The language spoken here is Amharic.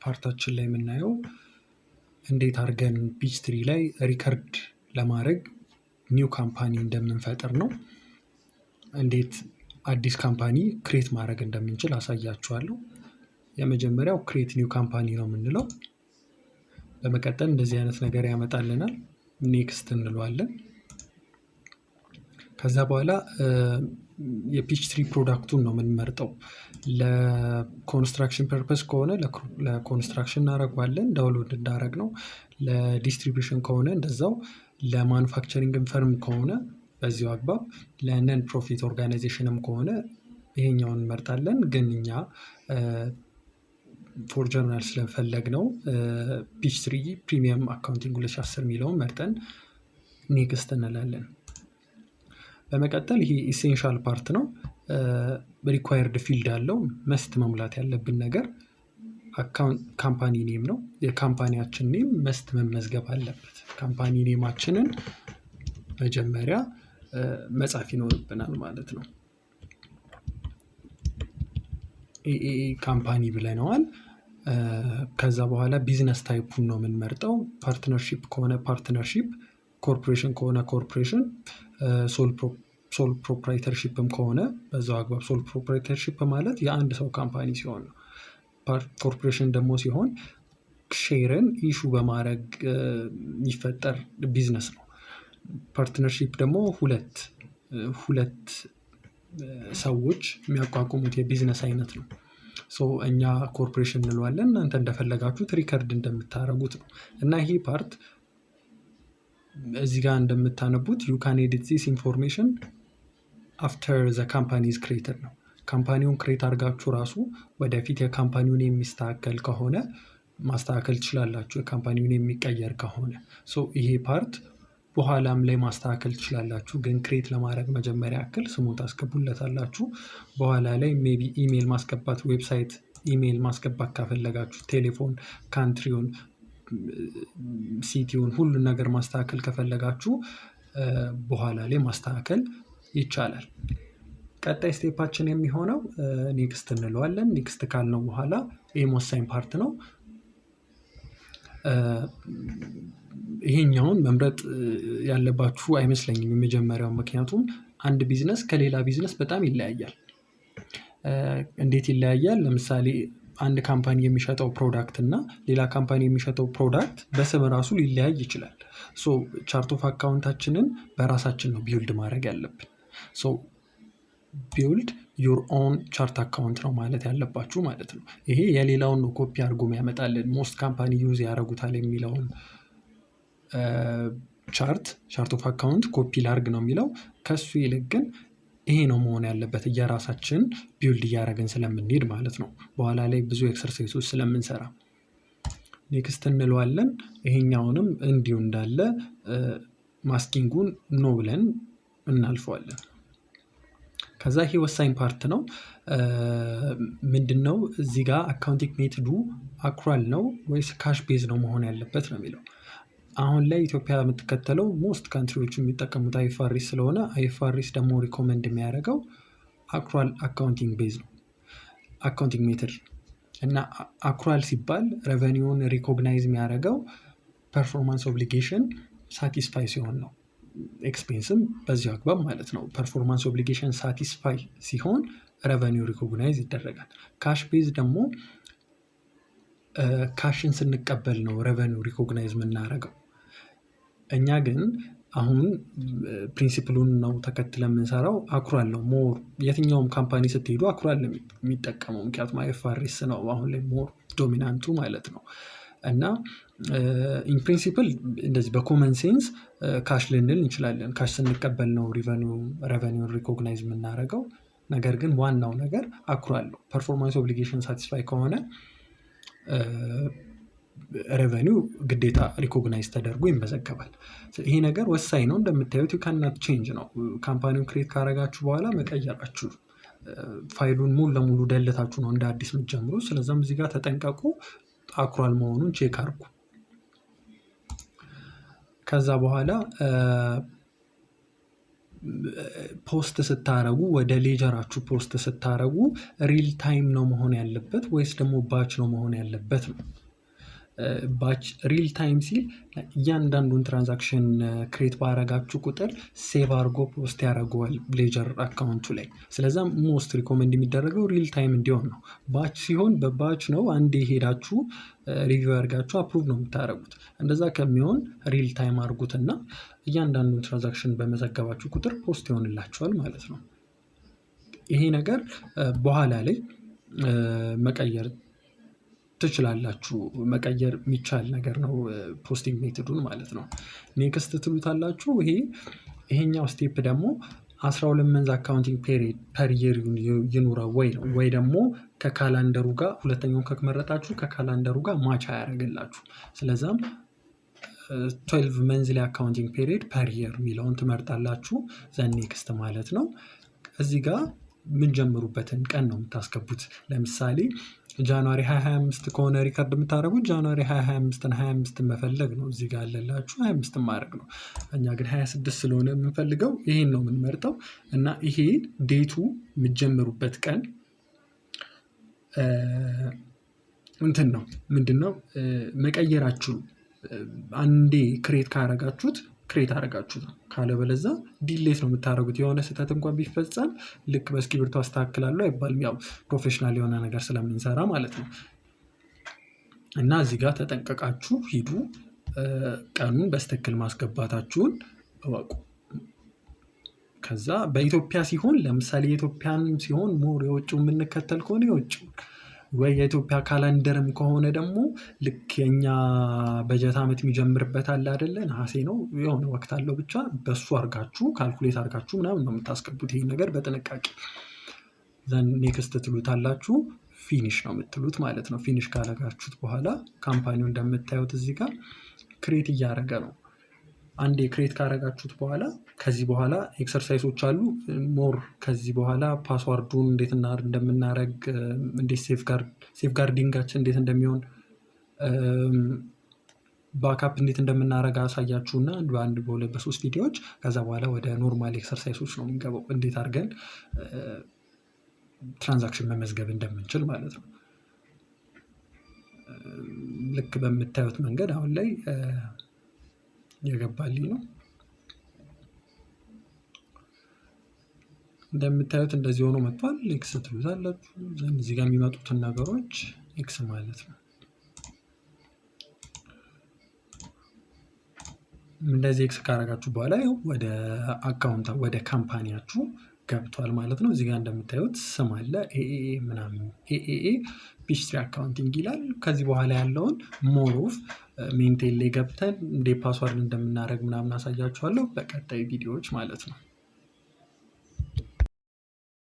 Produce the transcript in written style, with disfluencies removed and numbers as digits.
ፓርታችን ላይ የምናየው እንዴት አድርገን ፒችትሪ ላይ ሪከርድ ለማድረግ ኒው ካምፓኒ እንደምንፈጥር ነው። እንዴት አዲስ ካምፓኒ ክሬት ማድረግ እንደምንችል አሳያችኋለሁ። የመጀመሪያው ክሬት ኒው ካምፓኒ ነው የምንለው። በመቀጠል እንደዚህ አይነት ነገር ያመጣልናል። ኔክስት እንለዋለን። ከዛ በኋላ የፒችትሪ ፕሮዳክቱን ነው የምንመርጠው። ለኮንስትራክሽን ፐርፐስ ከሆነ ለኮንስትራክሽን እናደርገዋለን ዳውንሎድ እንዳደረግ ነው። ለዲስትሪቢዩሽን ከሆነ እንደዛው፣ ለማኑፋክቸሪንግ ፈርም ከሆነ በዚሁ አግባብ፣ ለነን ፕሮፊት ኦርጋናይዜሽንም ከሆነ ይሄኛውን እንመርጣለን። ግን እኛ ፎር ጀርናል ስለፈለግ ነው ፒችትሪ ፕሪሚየም አካውንቲንግ 2010 የሚለውን መርጠን ኔክስት እንላለን። በመቀጠል ይሄ ኢሴንሻል ፓርት ነው። ሪኳየርድ ፊልድ አለው። መስት መሙላት ያለብን ነገር ካምፓኒ ኔም ነው። የካምፓኒያችን ኔም መስት መመዝገብ አለበት። ካምፓኒ ኔማችንን መጀመሪያ መጻፍ ይኖርብናል ማለት ነው። ኤኤ ካምፓኒ ብለነዋል። ከዛ በኋላ ቢዝነስ ታይፑን ነው የምንመርጠው። ፓርትነርሺፕ ከሆነ ፓርትነርሺፕ፣ ኮርፖሬሽን ከሆነ ኮርፖሬሽን፣ ሶል ፕሮፕራይተርሺፕም ከሆነ በዛው አግባብ። ሶል ፕሮፕራይተርሺፕ ማለት የአንድ ሰው ካምፓኒ ሲሆን ነው። ኮርፖሬሽን ደግሞ ሲሆን ሼርን ኢሹ በማድረግ የሚፈጠር ቢዝነስ ነው። ፓርትነርሺፕ ደግሞ ሁለት ሰዎች የሚያቋቁሙት የቢዝነስ አይነት ነው። እኛ ኮርፖሬሽን እንለዋለን፣ እናንተ እንደፈለጋችሁት ሪከርድ እንደምታደርጉት ነው። እና ይሄ ፓርት እዚህ ጋር እንደምታነቡት you can edit this information after the company is created ነው። ካምፓኒውን ክሬት አድርጋችሁ ራሱ ወደፊት የካምፓኒውን የሚስተካከል ከሆነ ማስተካከል ትችላላችሁ። የካምፓኒውን የሚቀየር ከሆነ ይሄ ፓርት በኋላም ላይ ማስተካከል ትችላላችሁ። ግን ክሬት ለማድረግ መጀመሪያ ያክል ስሙን ታስገቡለታላችሁ። በኋላ ላይ ሜቢ ኢሜል ማስገባት፣ ዌብሳይት ኢሜል ማስገባት ካፈለጋችሁ፣ ቴሌፎን፣ ካንትሪውን፣ ሲቲውን፣ ሁሉን ነገር ማስተካከል ከፈለጋችሁ በኋላ ላይ ማስተካከል ይቻላል። ቀጣይ ስቴፓችን የሚሆነው ኔክስት እንለዋለን። ኔክስት ካልነው በኋላ ይሄም ወሳኝ ፓርት ነው። ይሄኛውን መምረጥ ያለባችሁ አይመስለኝም የመጀመሪያው። ምክንያቱም አንድ ቢዝነስ ከሌላ ቢዝነስ በጣም ይለያያል። እንዴት ይለያያል? ለምሳሌ አንድ ካምፓኒ የሚሸጠው ፕሮዳክት እና ሌላ ካምፓኒ የሚሸጠው ፕሮዳክት በስም ራሱ ሊለያይ ይችላል። ቻርት ኦፍ አካውንታችንን በራሳችን ነው ቢውልድ ማድረግ ያለብን። ቢውልድ ዩር ኦን ቻርት አካውንት ነው ማለት ያለባችሁ ማለት ነው። ይሄ የሌላውን ነው ኮፒ አድርጎ ያመጣልን። ሞስት ካምፓኒ ዩዝ ያደርጉታል የሚለውን ቻርት ኦፍ አካውንት ኮፒ ላርግ ነው የሚለው። ከሱ ይልቅ ግን ይሄ ነው መሆን ያለበት፣ እየራሳችን ቢውልድ እያደረግን ስለምንሄድ ማለት ነው። በኋላ ላይ ብዙ ኤክሰርሳይሶች ስለምንሰራ ኔክስት እንለዋለን። ይሄኛውንም እንዲሁ እንዳለ ማስኪንጉን ኖ ብለን እናልፈዋለን። ከዛ ይሄ ወሳኝ ፓርት ነው። ምንድነው እዚህ ጋር አካውንቲንግ ሜትዱ አክሩዋል ነው ወይስ ካሽ ቤዝ ነው መሆን ያለበት ነው የሚለው። አሁን ላይ ኢትዮጵያ የምትከተለው ሞስት ካንትሪዎች የሚጠቀሙት አይኤፍአርኤስ ስለሆነ አይኤፍአርኤስ ደግሞ ሪኮመንድ የሚያደርገው አክሩዋል አካውንቲንግ ቤዝ ነው፣ አካውንቲንግ ሜትድ። እና አክሩዋል ሲባል ሬቨኒውን ሪኮግናይዝ የሚያደርገው ፐርፎርማንስ ኦብሊጌሽን ሳቲስፋይ ሲሆን ነው። ኤክስፔንስም በዚሁ አግባብ ማለት ነው። ፐርፎርማንስ ኦብሊጌሽን ሳቲስፋይ ሲሆን ሬቨኒው ሪኮግናይዝ ይደረጋል። ካሽ ቤዝ ደግሞ ካሽን ስንቀበል ነው ሬቨኒው ሪኮግናይዝ የምናደርገው። እኛ ግን አሁን ፕሪንሲፕሉን ነው ተከትለ የምንሰራው። አክሩዋል ነው ሞር። የትኛውም ካምፓኒ ስትሄዱ አክሩዋል ነው የሚጠቀመው፣ ምክንያቱም አይኤፍአርኤስ ነው አሁን ላይ ሞር ዶሚናንቱ ማለት ነው። እና ኢን ፕሪንሲፕል እንደዚህ በኮመን ሴንስ ካሽ ልንል እንችላለን። ካሽ ስንቀበል ነው ሬቨኒውን ሪኮግናይዝ የምናደርገው። ነገር ግን ዋናው ነገር አክሩዋል ነው። ፐርፎርማንስ ኦብሊጌሽን ሳቲስፋይ ከሆነ ሬቨኒው ግዴታ ሪኮግናይዝ ተደርጎ ይመዘገባል። ይሄ ነገር ወሳኝ ነው። እንደምታዩት ካናት ቼንጅ ነው። ካምፓኒውን ክሬት ካረጋችሁ በኋላ መቀየራችሁ፣ ፋይሉን ሙሉ ለሙሉ ደልታችሁ ነው እንደ አዲስ የምትጀምሩ። ስለዚህም እዚህ ጋር ተጠንቀቁ፣ አክሩዋል መሆኑን ቼክ አድርጉ። ከዛ በኋላ ፖስት ስታረጉ ወደ ሌጀራችሁ ፖስት ስታረጉ ሪል ታይም ነው መሆን ያለበት ወይስ ደግሞ ባች ነው መሆን ያለበት ነው። ባች ሪል ታይም ሲል እያንዳንዱን ትራንዛክሽን ክሬት ባረጋችሁ ቁጥር ሴቭ አድርጎ ፖስት ያደርገዋል ሌጀር አካውንቱ ላይ። ስለዛ ሞስት ሪኮመንድ የሚደረገው ሪል ታይም እንዲሆን ነው። ባች ሲሆን በባች ነው አንዴ ሄዳችሁ ሪቪው አድርጋችሁ አፕሩቭ ነው የምታደርጉት። እንደዛ ከሚሆን ሪል ታይም አድርጉትና እያንዳንዱን ትራንዛክሽን በመዘገባችሁ ቁጥር ፖስት ይሆንላችኋል ማለት ነው። ይሄ ነገር በኋላ ላይ መቀየር ትችላላችሁ። መቀየር የሚቻል ነገር ነው ፖስቲንግ ሜትዱን ማለት ነው። ኔክስት ትሉታላችሁ። ይሄኛው ስቴፕ ደግሞ 12 መንዝ አካውንቲንግ ፔሪድ ፐር የር ይኑረው ወይ ነው፣ ወይ ደግሞ ከካላንደሩ ጋር ሁለተኛውን ከመረጣችሁ ከካላንደሩ ጋር ማች አያደርግላችሁ። ስለዛም 12 መንዝ ላይ አካውንቲንግ ፔሪድ ፐር የር የሚለውን ትመርጣላችሁ። ዘን ኔክስት ማለት ነው። እዚህ ጋር የምንጀምሩበትን ቀን ነው የምታስገቡት። ለምሳሌ ጃንዋሪ 2025 ከሆነ ሪከርድ የምታደርጉት ጃንዋሪ 2025 መፈለግ ነው። እዚህ ጋር ያለላችሁ 25 ማድረግ ነው። እኛ ግን 26 ስለሆነ የምንፈልገው ይሄን ነው የምንመርጠው እና ይሄ ዴቱ የምትጀምሩበት ቀን እንትን ነው ምንድነው መቀየራችሁ። አንዴ ክሬት ካረጋችሁት ክሬት አረጋችሁት ነው። ካለበለዛ ዲሌት ነው የምታደርጉት። የሆነ ስህተት እንኳን ቢፈጸም ልክ በእስክሪብቶ አስተካክላለሁ አይባልም። ያው ፕሮፌሽናል የሆነ ነገር ስለምንሰራ ማለት ነው። እና እዚህ ጋር ተጠንቀቃችሁ ሂዱ። ቀኑን በስትክክል ማስገባታችሁን እወቁ። ከዛ በኢትዮጵያ ሲሆን ለምሳሌ የኢትዮጵያን ሲሆን ሞር የውጭው የምንከተል ከሆነ የውጭው ወይ የኢትዮጵያ ካላንደርም ከሆነ ደግሞ ልክ የኛ በጀት ዓመት የሚጀምርበት አለ አይደለ? ነሐሴ ነው የሆነ ወቅት አለው። ብቻ በሱ አርጋችሁ ካልኩሌት አርጋችሁ ምናምን ነው የምታስገቡት። ይሄን ነገር በጥንቃቄ ዘን ኔክስት ትሉታላችሁ። ፊኒሽ ነው የምትሉት ማለት ነው። ፊኒሽ ካረጋችሁት በኋላ ካምፓኒው እንደምታዩት እዚህ ጋር ክሬት እያደረገ ነው። አንዴ ክሬት ካረጋችሁት በኋላ ከዚህ በኋላ ኤክሰርሳይሶች አሉ ሞር። ከዚህ በኋላ ፓስዋርዱን እንዴት እንደምናረግ እንዴት ሴፍጋርዲንጋችን እንዴት እንደሚሆን ባክአፕ እንዴት እንደምናረግ አሳያችሁና በአንድ በሁለት በሶስት ቪዲዮዎች ከዛ በኋላ ወደ ኖርማል ኤክሰርሳይሶች ነው የምንገባው። እንዴት አድርገን ትራንዛክሽን መመዝገብ እንደምንችል ማለት ነው። ልክ በምታዩት መንገድ አሁን ላይ የገባልኝ ነው። እንደምታዩት እንደዚህ ሆኖ መጥቷል። ኤክስ ትሉታላችሁ። እዚህ ጋር የሚመጡትን ነገሮች ኤክስ ማለት ነው። እንደዚህ ኤክስ ካረጋችሁ በኋላ ያው ወደ አካውንት ወደ ካምፓኒያችሁ ገብቷል ማለት ነው። እዚህ ጋር እንደምታዩት ስም አለ ኤኤኤ ምናምን ኤኤኤ ፒችትሪ አካውንቲንግ ይላል። ከዚህ በኋላ ያለውን ሞር ኦፍ ሜንቴን ላይ ገብተን እንደ ፓስዋርድ እንደምናደርግ ምናምን አሳያችኋለሁ በቀጣይ ቪዲዮዎች ማለት ነው።